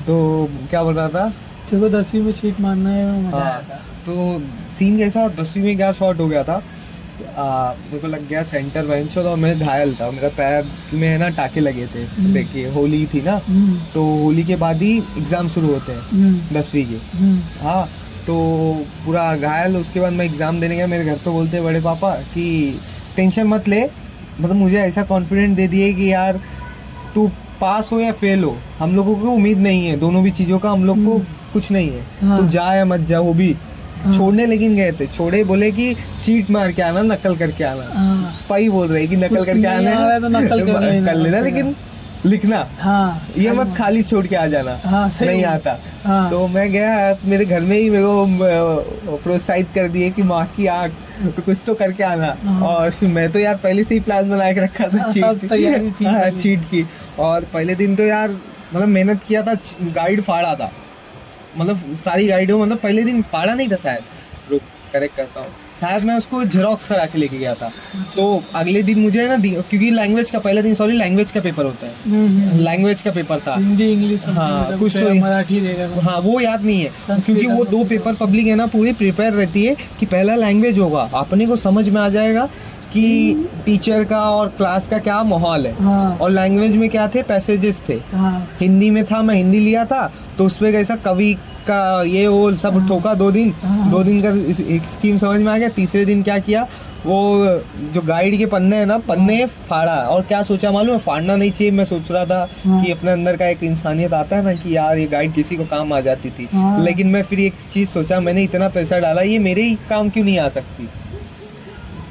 तो क्या बोल रहा था? देखो 10वीं में चीट मारना है, मजा हाँ, आया था। तो सीन कैसा, 10वीं में क्या शॉट हो गया था, मेरे को लग गया सेंटर बेंच और मैं घायल था, मेरा पैर में ना टाके लगे थे। देखिए होली थी ना, तो होली के बाद ही एग्ज़ाम शुरू होते हैं 10वीं के। हाँ, तो पूरा घायल। उसके बाद मैं एग्ज़ाम देने गया, मेरे घर पे बोलते बड़े पापा कि टेंशन मत ले, मतलब मुझे ऐसा कॉन्फिडेंट दे दिए कि यार तू पास हो या फेल हो, हम लोगों को उम्मीद नहीं है, दोनों भी चीज़ों का हम लोग को कुछ नहीं है। हाँ। तू जा या मत जा, वो भी छोड़ने लेकिन गए थे, छोड़े, बोले कि चीट मार के आना, नकल करके आना। पाई बोल रहे कि नकल कुछ करके नहीं आना आ रहा है तो नकल कर लेना, लेकिन लिखना ये मत खाली छोड़ के आ जाना। हाँ, सही नहीं बोला। आता। हाँ। तो मैं गया, मेरे घर में ही मेरे को प्रोत्साहित कर दिए कि माँ की आँख, तो कुछ तो करके आना। हाँ। और फिर मैं तो यार पहले से ही प्लान बना के रखा था, सब तैयारी थी पहले से। चीट की। और पहले दिन तो यार मतलब मेहनत किया था, गाइड फाड़ा था, मतलब सारी गाइडों, मतलब पहले दिन फाड़ा नहीं था शायद, रुक करेक्ट करता हूँ, शायद मैं उसको जेरोक्स करा के लेके गया था। तो अगले दिन मुझे ना क्योंकि लैंग्वेज का पहले दिन, सॉरी, लैंग्वेज का पेपर होता है, लैंग्वेज का पेपर था, हिंदी इंग्लिश हाँ, कुछ तो मराठी देगा। हाँ, वो याद नहीं है क्योंकि वो 2 पेपर पब्लिक है ना, पूरी प्रिपेयर रहती है कि पहला लैंग्वेज होगा, अपने को समझ में आ जाएगा कि टीचर का और क्लास का क्या माहौल है। हाँ। और लैंग्वेज में क्या थे, पैसेजेस थे। हाँ। हिंदी में था, मैं हिंदी लिया था, तो उसमें कैसा कवि का ये वो सब ठोका 2 दिन। हाँ। 2 दिन का एक स्कीम समझ में आ गया। तीसरे दिन क्या किया, वो जो गाइड के पन्ने है ना, पन्ने फाड़ा। और क्या सोचा मालूम है, फाड़ना नहीं चाहिए, मैं सोच रहा था कि अपने अंदर का एक इंसानियत आता है ना कि यार ये गाइड किसी को काम आ जाती थी। लेकिन मैं फिर एक चीज़ सोचा, मैंने इतना पैसा डाला, ये मेरे ही काम क्यों नहीं आ सकती।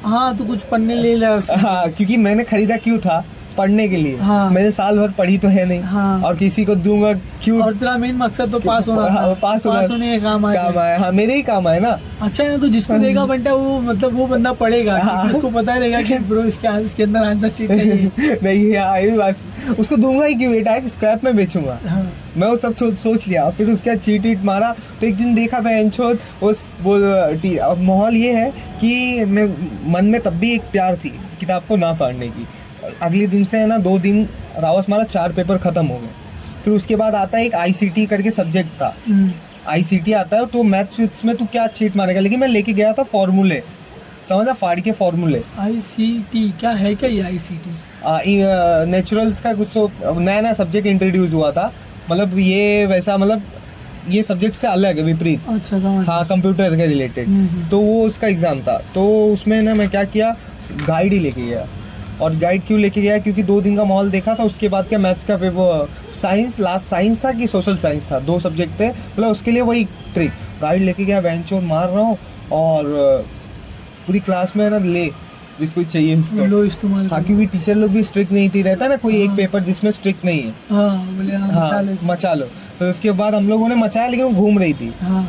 हाँ, तो कुछ पढ़ने ले ला। हाँ, क्योंकि मैंने खरीदा क्यों था, पढ़ने के लिए। हाँ। मैंने साल भर पढ़ी तो है नहीं। हाँ। और किसी को दूंगा क्यों। और तेरा मेन मकसद तो पास होना था। हाँ, पास होने के काम आया। हाँ, मेरे ही काम आए ना। अच्छा है, तो जिसको देगा बंटा वो, मतलब वो बंदा पढ़ेगा। हाँ। उसको पता रहेगा कि ब्रो इसके अंदर आंसर शीट नहीं है। नहीं है, ये बात उसको दूंगा ही क्यों, डायरेक्ट स्क्रैप में बेचूंगा। हाँ। मैं वो सब सोच लिया। फिर उसके बाद चीट वीट मारा, तो एक दिन देखा बेंचोद वो माहौल ये है कि मैं मन में तब भी एक प्यार थी किताब को ना फाड़ने की। अगले दिन से है ना 2 दिन रावस मारा, 4 पेपर खत्म हो गए। फिर उसके बाद आता है एक ICT करके सब्जेक्ट था। ICT आता है, तो मैथ्स में तू क्या चीट मारेगा, लेकिन मैं लेके गया था फॉर्मूले, समझा, फाड़ के फॉर्मूले। ICT क्या है, क्या ये ICT? नेचुरल्स का कुछ तो नया सब्जेक्ट इंट्रोड्यूस हुआ था, मतलब ये वैसा, मतलब ये सब्जेक्ट से अलग है, विपरीत। अच्छा, हाँ, कंप्यूटर के रिलेटेड। तो वो उसका एग्ज़ाम था, तो उसमें ना मैं क्या किया, गाइड ही लेके गया। और गाइड क्यों लेके गया, क्योंकि 2 दिन का माहौल देखा था। उसके बाद क्या, मैथ्स का पेपर, साइंस, लास्ट साइंस था कि सोशल साइंस था, 2 सब्जेक्ट थे, मतलब उसके लिए वही ट्रिक। गाइड लेके गया, बेंच और मार रहा हूँ, और पूरी क्लास में ना ले जिसको चाहिए उसको लो इस्तेमाल। हाँ, क्योंकि टीचर लोग भी स्ट्रिक्ट नहीं थी, रहता ना कोई एक पेपर जिसमें स्ट्रिक्ट नहीं है। हाँ, बोले हाँ, मचा लो। तो उसके बाद हम लोगों ने मचाया, लेकिन वो घूम रही थी। हाँ।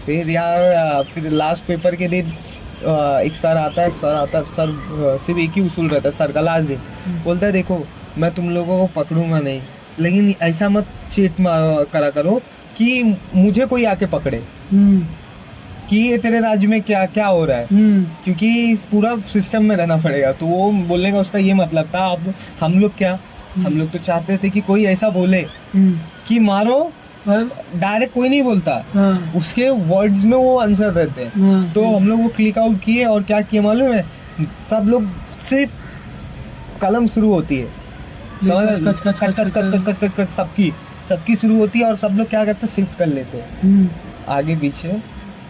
फिर यार फिर लास्ट पेपर के दिन एक सर आता है, सर सिर्फ एक ही उसूल रहता है सर का, लास्ट दिन बोलता है, देखो मैं तुम लोगों को पकड़ूंगा नहीं, लेकिन ऐसा मत चीट करा करो कि मुझे कोई आके पकड़े कि ये तेरे राज्य में क्या क्या हो रहा है, क्योंकि इस पूरा सिस्टम में रहना पड़ेगा। तो वो बोलने का उसका ये मतलब था, अब हम लोग तो चाहते थे कि कोई ऐसा बोले कि मारो, डायरेक्ट कोई नहीं बोलता। हाँ। उसके वर्ड्स में वो आंसर रहते हैं। हाँ, तो हम लोग वो क्लिक आउट किए, और क्या किए मालूम है, सब लोग सिर्फ कलम शुरू होती है, सबकी शुरू होती है, और सब लोग क्या करते हैं, शिफ्ट कर लेते हैं आगे पीछे,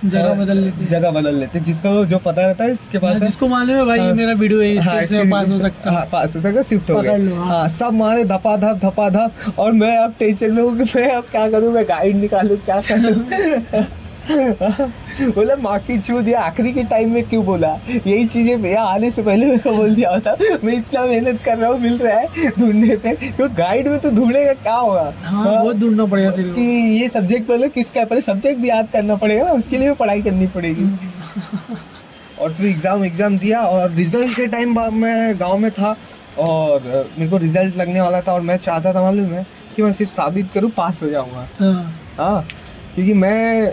जगह बदल लेते, जिसको जो पता रहता है इसके पास है, जिसको मालूम है भाई, हाँ, ये मेरा वीडियो है, हाँ, इससे पास हो सकता है। हाँ, पास हो सकता है, शिफ्ट हो गए। हाँ, सब मारे धपाधप, और मैं अब टेंशन में हूँ कि मैं अब क्या करूँ, मैं गाइड निकालूँ, क्या करूँ। बोला माँ की छू दिया, आखिरी के टाइम में क्यों बोला, यही चीजें भैया आने से पहले मेरे को बोल दिया होता, मैं इतना मेहनत कर रहा हूँ, मिल रहा है ढूंढने पे, क्योंकि गाइड में तो ढूंढेगा क्या होगा। हाँ, बहुत ढूंढना पड़ेगा तेरे को कि ये सब्जेक्ट पहले किसका है, पहले सब्जेक्ट भी याद करना पड़ेगा ना, उसके लिए भी पढ़ाई करनी पड़ेगी। और फिर एग्ज़ाम दिया, और रिजल्ट के टाइम मैं गांव में था, और मेरे को रिजल्ट लगने वाला था, और मैं चाहता था मालूम है कि मैं सिर्फ साबित करूँ, पास हो जाऊँगा। हाँ, क्योंकि मैं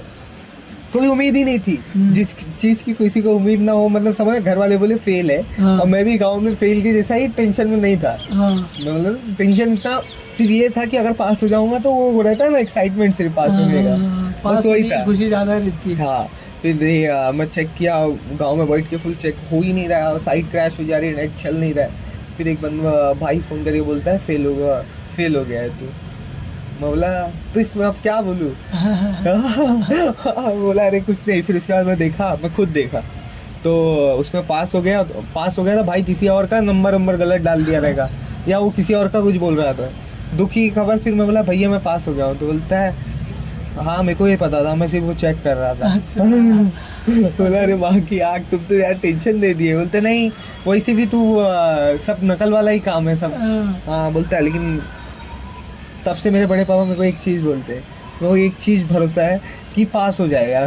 कोई उम्मीद ही नहीं थी। जिस चीज की किसी को उम्मीद ना हो, मतलब समझ, घर वाले बोले फेल है, हाँ। और मैं भी गांव में फेल के जैसा ही टेंशन में नहीं था। हाँ मतलब टेंशन इतना सिर्फ ये था कि अगर पास हो जाऊंगा तो वो रहता है ना एक्साइटमेंट, सिर्फ पास होने का, पास बस वही होने की था। खुशी ज्यादा रहती है। हाँ, फिर मैं चेक किया गांव में बैठ के, फुल चेक हो ही नहीं रहा, साइट क्रैश हो जा रही है, नेट चल नहीं रहा है। फिर एक बंदा भाई फ़ोन करके बोलता है फेल हो गया है तू। मैं बोला तो इसमें अब क्या बोलूँ? बोला अरे कुछ नहीं। फिर उसके बाद मैं खुद देखा तो उसमें पास हो गया था भाई। किसी और का नंबर गलत डाल दिया रहेगा, या वो किसी और का कुछ बोल रहा था, दुखी खबर। फिर मैं बोला भैया मैं पास हो गया हूँ। तो बोलता है हाँ मेरे को ये पता था, मैं सिर्फ वो चेक कर रहा था। अच्छा। बोला अरे माँ की आग, तुम तो यार टेंशन दे दिए। बोलते नहीं वैसे भी तू सब नकल वाला ही काम है सब। हाँ बोलता है, लेकिन तब से मेरे बड़े पापा मेरे को एक चीज़ बोलते हैं, मेरे को एक चीज़ भरोसा है कि पास हो जाएगा।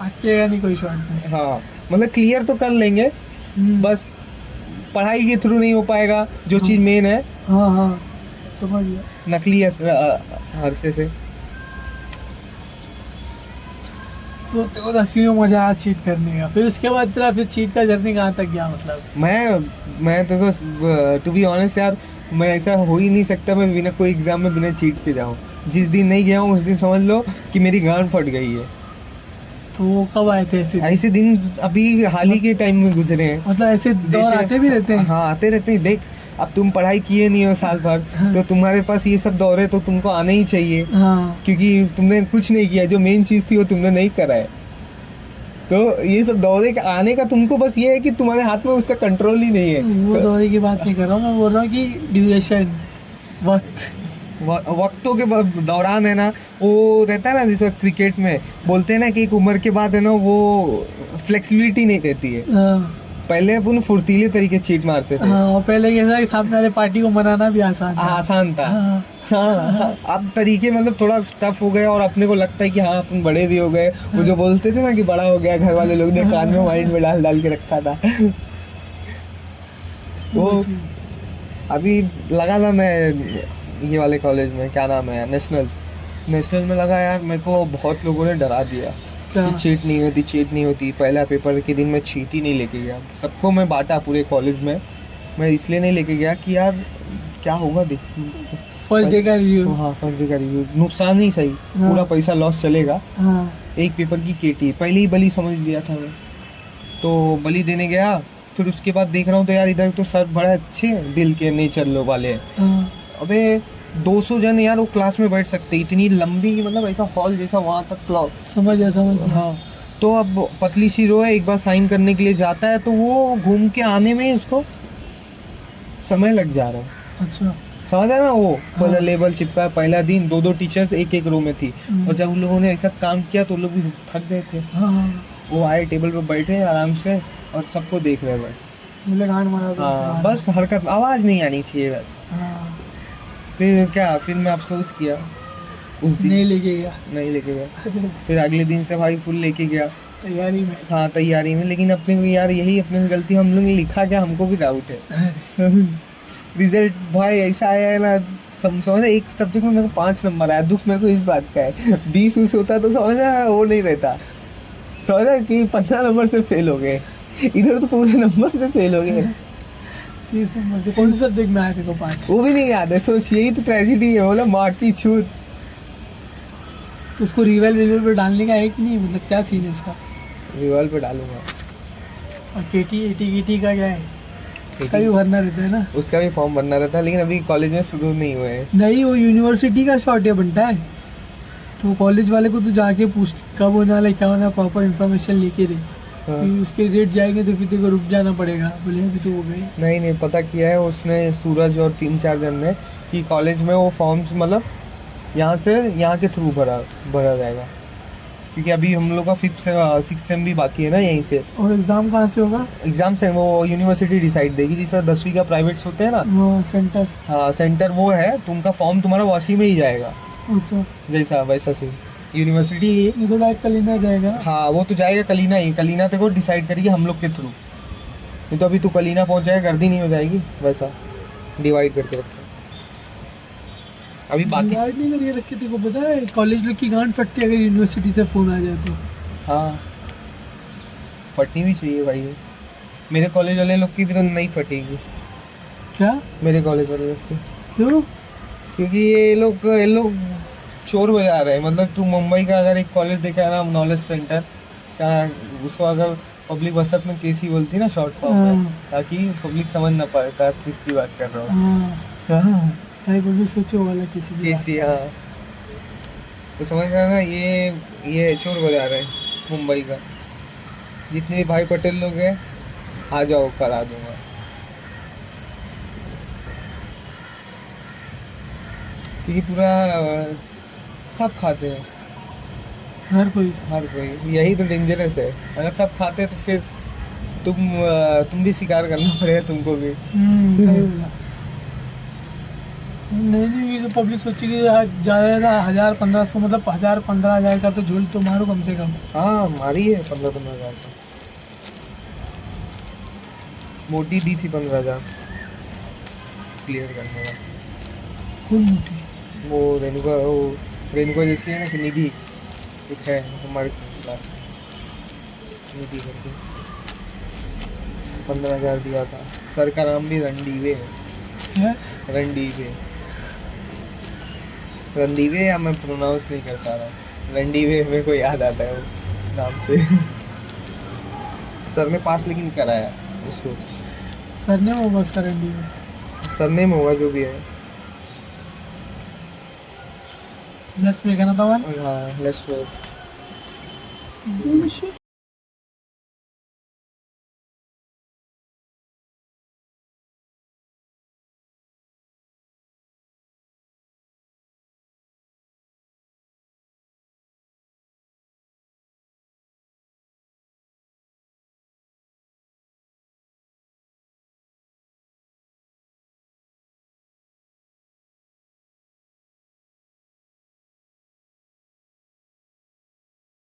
अटकेगा नहीं, कोई शॉर्ट नहीं। हाँ मतलब क्लियर तो कर लेंगे, बस पढ़ाई के थ्रू नहीं हो पाएगा, जो चीज़ मेन है। हाँ हाँ समझ गया। नकली हरसे से। तो तेरे को 10वीं में मजा आया चीट करने का, फिर उसके बाद तेरा फिर चीट का जर्नी कहाँ तक गया मतलब? मैं तो टू बी ऑनेस्ट यार, मैं ऐसा हो ही नहीं सकता मैं बिना कोई एग्जाम में बिना चीट के जाऊँ। जिस दिन नहीं गया हूँ उस दिन समझ लो कि मेरी गांड फट गई है। तो कब आए थे ऐसे दिन अभी हाल ही के टाइम में गुजरे हैं। मतलब ऐसे दौर आते भी रहते हैं? हाँ आते रहते हैं। देख अब तुम पढ़ाई किए नहीं हो साल भर, तो तुम्हारे पास ये सब दौरे तो तुमको आने ही चाहिए। हाँ। क्योंकि तुमने कुछ नहीं किया, जो मेन चीज़ थी वो तुमने नहीं करा है। तो ये सब दौरे के आने का तुमको बस ये है कि तुम्हारे हाथ में उसका कंट्रोल ही नहीं है। वो दौरे की बात नहीं कर रहा हूँ, मैं बोल रहा हूँ कि ड्यूरेशन, वक्तों के दौरान है ना, वो रहता है ना, जैसे क्रिकेट में बोलते हैं ना कि एक उम्र के बाद है ना वो फ्लेक्सिबिलिटी नहीं रहती है। पहले अपन फुर्तीले तरीके चीट मारते थे। हाँ, और पहले कैसा कि सामने वाले पार्टी को मनाना भी आसान था। हाँ, अब तरीके मतलब थोड़ा टफ हो गए, और अपने को लगता है कि हाँ अपन बड़े भी हो गए। वो जो बोलते थे ना कि बड़ा हो गया, घर वाले लोग ने कान में माइंड में डाल के रखा था। वो अभी लगा था मैं ये वाले कॉलेज में, क्या नाम है, नेशनल में लगा यार। मेरे को बहुत लोगों ने डरा दिया कि चीट नहीं होती। पहला पेपर के दिन मैं चीट ही नहीं लेके गया। सबको मैं बांटा पूरे कॉलेज में, मैं इसलिए नहीं लेके गया कि यार क्या होगा देख, फर्स्ट डे का रिव्यू। हाँ फर्स्ट डे का रिव्यू, नुकसान ही सही, पूरा पैसा लॉस चलेगा। एक पेपर की केटी पहले ही बली समझ लिया था मैं, तो बली देने गया। फिर उसके बाद देख रहा हूँ तो यार इधर तो सर बड़े अच्छे हैं, दिल के नेचर लो वाले। अबे 200 जन यार वो क्लास में बैठ सकते, इतनी लंबी, मतलब ऐसा हॉल जैसा वहाँ तक क्लास। समझ गया। हाँ, तो अब पतली सी रो है, एक बार साइन करने के लिए जाता है तो वो घूम के आने में उसको समय लग जा रहा है। अच्छा समझ है ना, वो पहला लेबल चिपका, पहला दिन 2 टीचर्स एक रो में थी। और जब उन लोगों ने ऐसा काम किया तो लोग भी थक गए थे। वो आए टेबल पे बैठे आराम से और सबको देख रहे बस। हाँ बस हरकत, आवाज़ नहीं आनी चाहिए बस। फिर मैं अफसोस किया उस दिन, नहीं लेके गया। फिर अगले दिन से भाई फुल लेके गया तैयारी में। लेकिन अपने को यार यही अपने से गलती, हम लोग ने लिखा क्या, हमको भी डाउट है। रिजल्ट भाई ऐसा आया है ना, समझ एक सब्जेक्ट में मेरे को 5 नंबर आया। दुख मेरे को इस बात का है, 20 होता तो समझा वो नहीं रहता, समझा कि 15 नंबर से फेल हो गए। इधर तो पूरे नंबर से फेल हो गए। 30 नंबर से कौन से सब्जेक्ट में आया थे? 5 वो भी नहीं याद है। सोच यही तो ट्रेजेडी है, बोला मार की छूट। तो उसको रिवेल पे डालने का है कि नहीं, मतलब क्या सीन है उसका? रिवेल पे डालूंगा। और केटी का क्या है? उसका भी भरना रहता है ना? उसका भी फॉर्म भरना रहता है, लेकिन अभी कॉलेज में शुरू नहीं हुए हैं। नहीं, वो यूनिवर्सिटी का शॉर्ट बनता है, तो कॉलेज वाले को तो जाके पूछ कब होने वाला है, क्या होना, प्रॉपर इन्फॉर्मेशन लेके दे। हाँ। तो उसके डेट जाएंगे तो फिर तेरे को रुक जाना पड़ेगा। बोले अभी तो हो गए। नहीं पता किया है उसने, सूरज और 3-4 जन ने, कि कॉलेज में वो फॉर्म्स मतलब यहाँ के थ्रू भरा जाएगा। क्योंकि अभी हम लोग का 6th सेम भी बाकी है ना यहीं से। और एग्ज़ाम कहाँ से होगा? एग्ज़ाम से वो यूनिवर्सिटी डिसाइड देगी, जैसा 10वीं का प्राइवेट्स होते हैं ना। सेंटर। हाँ सेंटर वो है, तो उनका फॉर्म तुम्हारा वासी में ही जाएगा। अच्छा, जैसा वैसा से यूनिवर्सिटी ये तो डायरेक्ट कलीना जाएगा। हाँ वो तो जाएगा कलीना ही। कलीना तेरे को डिसाइड करेगी हम लोग के थ्रू। नहीं तो अभी तू कलीना पहुँच जाएगा, गर्दी नहीं हो जाएगी, वैसा डिवाइड करके रखे। अभी बाकी याद नहीं करके रखे, तेरे को पता है कॉलेज लोग की गांड फटती है अगर यूनिवर्सिटी से फोन आ जाए तो। हाँ फटनी भी चाहिए भाई। मेरे कॉलेज वाले लोग की भी तो नहीं फटेगी, क्या? मेरे कॉलेज वाले लोग की, क्यों? क्योंकि ये लोग चोर बजा रहे हैं। मतलब तू मुंबई का अगर एक कॉलेज देखा है ना, नॉलेज सेंटर, उसको अगर पब्लिक व्हाट्सएप में केसी बोलती ना शॉर्ट फॉर्म में, हाँ। ताकि पब्लिक समझ ना पाए का किसकी बात कर रहा हाँ हूँ। ताकि पब्लिक सोचो वाला किसी की बात केसी, कर रहा हाँ। तो समझ रहा ना, ये चोर बजा रहे हैं मुंबई का। जितने भी भाई पटेल लोग हैं, आ जाओ करा दूंगा। क्योंकि पूरा सब खाते हैं, है। हर कोई। यही तो डेंजरस है। अगर सब खाते हैं तो फिर तुम भी शिकार करना पड़ेगा तुमको भी। सही बोला। नहीं ये तो पब्लिक सोचेगी यार ज़्यादा 1000-1500, मतलब 1000-15,000 का तो झोल तो मारो कम से कम। हाँ मारी है 15-15 हज़ार का। मोटी दी थी 15 हज़ार क्लियर करने का। कौन मोटी? वो रेणुका जैसी है ना कि निधि, एक है हमारे क्लास में, निधि करके, 15 हज़ार दिया था। सर का नाम भी रणदीवे है। है? रणदीवे, रणदीवे, या मैं प्रोनाउंस नहीं कर पा रहा। रणदीवे मेरे को याद आता है वो नाम से। सर ने पास लेकिन कराया उसको। सरनेम होगा उसका रंडी में। सरनेम होगा जो भी है। Let's make another one. हाँ लेट्स